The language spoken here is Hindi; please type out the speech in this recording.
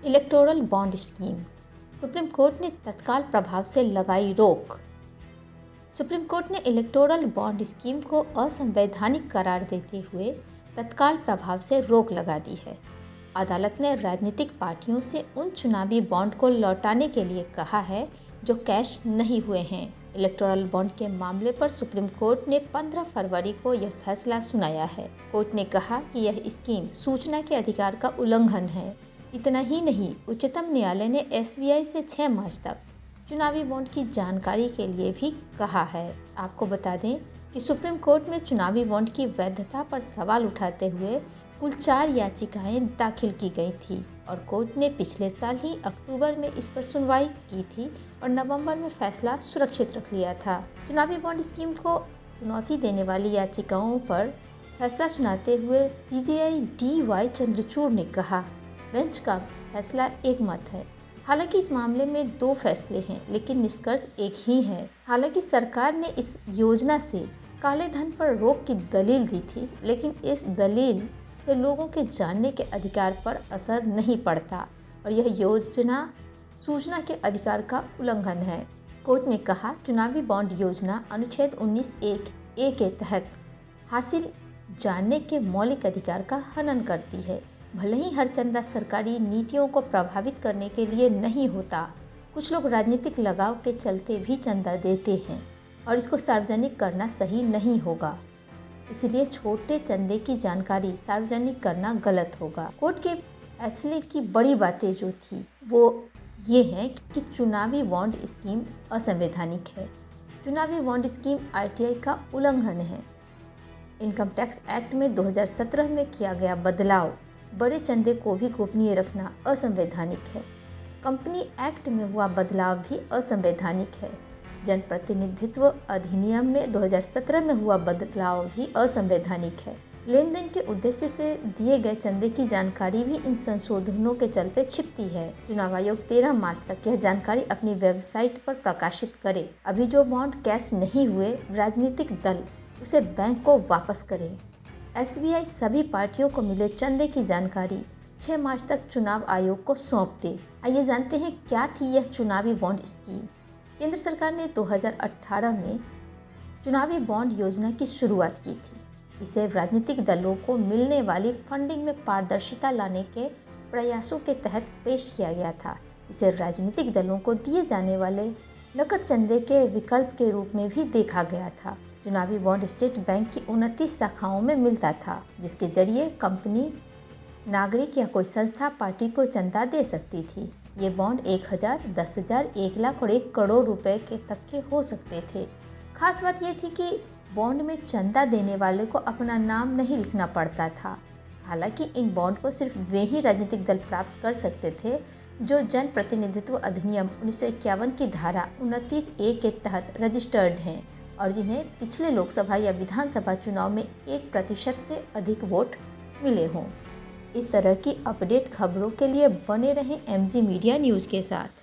Electoral bond scheme, supreme court ने तत्काल प्रभाव से लगाई रोक। सुप्रीम कोर्ट ने इलेक्टोरल बॉन्ड स्कीम को असंवैधानिक करार देते हुए तत्काल प्रभाव से रोक लगा दी है। अदालत ने राजनीतिक पार्टियों से उन चुनावी बॉन्ड को लौटाने के लिए कहा है जो कैश नहीं हुए हैं। इलेक्टोरल बॉन्ड के मामले पर सुप्रीम कोर्ट ने 15 फरवरी को यह फैसला सुनाया है। कोर्ट ने कहा कि यह स्कीम सूचना के अधिकार का उल्लंघन है। इतना ही नहीं, उच्चतम न्यायालय ने SBI से 6 मार्च तक चुनावी बॉन्ड की जानकारी के लिए भी कहा है। आपको बता दें कि सुप्रीम कोर्ट में चुनावी बॉन्ड की वैधता पर सवाल उठाते हुए कुल 4 याचिकाएं दाखिल की गई थी और कोर्ट ने पिछले साल ही अक्टूबर में इस पर सुनवाई की थी और नवंबर में फैसला सुरक्षित रख लिया था। चुनावी बॉन्ड स्कीम को चुनौती देने वाली याचिकाओं पर फैसला सुनाते हुए CJI DY चंद्रचूड़ ने कहा, बेंच का फैसला एक मत है। हालांकि इस मामले में 2 फैसले हैं, लेकिन निष्कर्ष एक ही है। हालांकि सरकार ने इस योजना से काले धन पर रोक की दलील दी थी, लेकिन इस दलील से लोगों के जानने के अधिकार पर असर नहीं पड़ता और यह योजना सूचना के अधिकार का उल्लंघन है। कोर्ट ने कहा, चुनावी बॉन्ड योजना अनुच्छेद 19(1)(a) के तहत हासिल जानने के मौलिक अधिकार का हनन करती है। भले ही हर चंदा सरकारी नीतियों को प्रभावित करने के लिए नहीं होता, कुछ लोग राजनीतिक लगाव के चलते भी चंदा देते हैं और इसको सार्वजनिक करना सही नहीं होगा। इसलिए छोटे चंदे की जानकारी सार्वजनिक करना गलत होगा। कोर्ट के फैसले की बड़ी बातें जो थी वो ये हैं कि चुनावी बॉन्ड स्कीम असंवैधानिक है। चुनावी बॉन्ड स्कीम RTI का उल्लंघन है। इनकम टैक्स एक्ट में 2017 में किया गया बदलाव, बड़े चंदे को भी गोपनीय रखना असंवैधानिक है। कंपनी एक्ट में हुआ बदलाव भी असंवैधानिक है। जनप्रतिनिधित्व अधिनियम में 2017 में हुआ बदलाव भी असंवैधानिक है। लेन देन के उद्देश्य से दिए गए चंदे की जानकारी भी इन संशोधनों के चलते छिपती है। चुनाव आयोग 13 मार्च तक यह जानकारी अपनी वेबसाइट पर प्रकाशित करे। अभी जो बॉन्ड कैश नहीं हुए, राजनीतिक दल उसे बैंक को वापस करें। SBI सभी पार्टियों को मिले चंदे की जानकारी 6 मार्च तक चुनाव आयोग को सौंप दे। आइए जानते हैं क्या थी यह चुनावी बॉन्ड स्कीम। केंद्र सरकार ने 2018 में चुनावी बॉन्ड योजना की शुरुआत की थी। इसे राजनीतिक दलों को मिलने वाली फंडिंग में पारदर्शिता लाने के प्रयासों के तहत पेश किया गया था। इसे राजनीतिक दलों को दिए जाने वाले नकद चंदे के विकल्प के रूप में भी देखा गया था। चुनावी बॉन्ड स्टेट बैंक की 29 शाखाओं में मिलता था, जिसके जरिए कंपनी, नागरिक या कोई संस्था पार्टी को चंदा दे सकती थी। ये बॉन्ड 1000, 10,000, 1 लाख और 1 करोड़ रुपए के तक के हो सकते थे। खास बात ये थी कि बॉन्ड में चंदा देने वाले को अपना नाम नहीं लिखना पड़ता था। हालांकि इन बॉन्ड को सिर्फ वे ही राजनीतिक दल प्राप्त कर सकते थे जो जनप्रतिनिधित्व अधिनियम 1951 की धारा 29(a) के तहत रजिस्टर्ड हैं और जिन्हें पिछले लोकसभा या विधानसभा चुनाव में 1% से अधिक वोट मिले हों। इस तरह की अपडेट खबरों के लिए बने रहें MG मीडिया न्यूज़ के साथ।